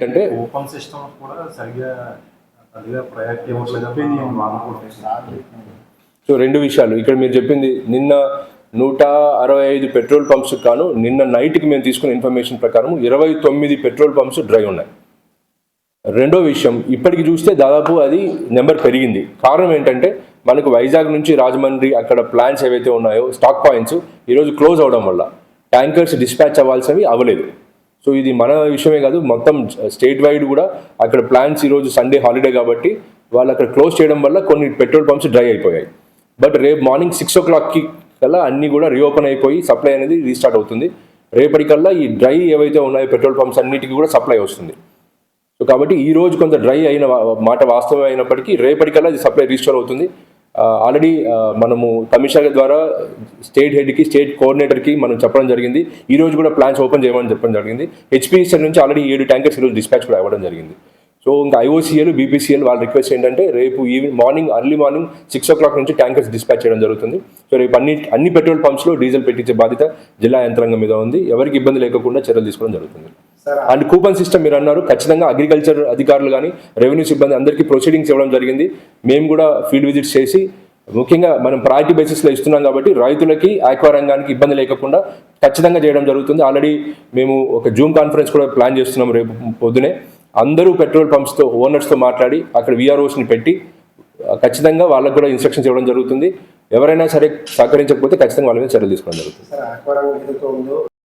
అంటే open system కూడా సరిగ్గా ప్రయారిటీ ఇవ్వట్లేదు. సో రెండు విషయాలు ఇక్కడ మీరు చెప్పింది, నిన్న 165 పెట్రోల్ పంప్స్ కాను నిన్న నైట్కి మేము తీసుకున్న ఇన్ఫర్మేషన్ ప్రకారం 29 పెట్రోల్ పంప్స్ డ్రై ఉన్నాయి. రెండో విషయం, ఇప్పటికి చూస్తే దాదాపు అది నెంబర్ పెరిగింది. కారణం ఏంటంటే మనకు వైజాగ్ నుంచి రాజమండ్రి అక్కడ ప్లాంట్స్ ఏవైతే ఉన్నాయో స్టాక్ పాయింట్స్ ఈరోజు క్లోజ్ అవడం వల్ల ట్యాంకర్స్ డిస్పాచ్ అవ్వాల్సినవి అవ్వలేదు. సో ఇది మన విషయమే కాదు, మొత్తం స్టేట్ వైడ్ కూడా అక్కడ ప్లాంట్స్ ఈరోజు సండే హాలిడే కాబట్టి వాళ్ళు అక్కడ క్లోజ్ చేయడం వల్ల కొన్ని పెట్రోల్ పంప్స్ డ్రై అయిపోయాయి. బట్ రేపు మార్నింగ్ 6 o'clock కల్లా అన్నీ కూడా రీఓపెన్ అయిపోయి సప్లై అనేది రీస్టార్ట్ అవుతుంది. రేపటికల్లా ఈ డ్రై ఏవైతే ఉన్నాయో పెట్రోల్ పంప్స్ అన్నిటికీ కూడా సప్లై వస్తుంది. సో కాబట్టి ఈ రోజు కొంత డ్రై అయిన మాట వాస్తవం అయినప్పటికీ రేపటికల్లా ఇది సప్లై రీస్టోర్ అవుతుంది. ఆల్రెడీ మనము కమిషనర్ ద్వారా స్టేట్ హెడ్కి, స్టేట్ కోఆర్డినేటర్కి మనం చెప్పడం జరిగింది. ఈ రోజు కూడా ప్లాన్స్ ఓపెన్ చేయమని చెప్పడం జరిగింది. హెచ్పిసిఎల్ నుంచి ఆల్రెడీ 7 ట్యాంకర్స్ ఈరోజు డిస్పాచ్ కూడా అవ్వడం జరిగింది. సో ఇంకా ఐఓసిఎల్, బీపీసీఎల్ వాళ్ళ రిక్వెస్ట్ ఏంటంటే రేపు ఎర్లీ మార్నింగ్ 6 o'clock నుంచి ట్యాంకర్స్ డిస్పాచ్ చేయడం జరుగుతుంది. సో రేపు అన్ని పెట్రోల్ పంప్స్లో డీజిల్ పెట్టించే బాధ్యత జిల్లా యంత్రాంగం మీద ఉంది. ఎవరికి ఇబ్బంది లేకుండా చర్యలు తీసుకోవడం జరుగుతుంది. అండ్ కూపన్ సిస్టమ్ మీరు అన్నారు, ఖచ్చితంగా అగ్రికల్చర్ అధికారులు కానీ రెవెన్యూ సిబ్బంది అందరికీ ప్రొసీడింగ్స్ ఇవ్వడం జరిగింది. మేము కూడా ఫీల్డ్ విజిట్స్ చేసి ముఖ్యంగా మనం ప్రయారిటీ బేసిస్లో ఇస్తున్నాం కాబట్టి రైతులకి, ఆక్వా రంగానికి ఇబ్బంది లేకుండా ఖచ్చితంగా చేయడం జరుగుతుంది. ఆల్రెడీ మేము ఒక జూమ్ కాన్ఫరెన్స్ కూడా ప్లాన్ చేస్తున్నాం రేపు పొద్దునే. అందరూ పెట్రోల్ పంప్స్తో ఓనర్స్తో మాట్లాడి అక్కడ విఆర్ఓస్ని పెట్టి ఖచ్చితంగా వాళ్ళకు కూడా ఇన్స్ట్రక్షన్స్ ఇవ్వడం జరుగుతుంది. ఎవరైనా సరే సహకరించకపోతే ఖచ్చితంగా వాళ్ళ మీద చర్యలు తీసుకోవడం జరుగుతుంది.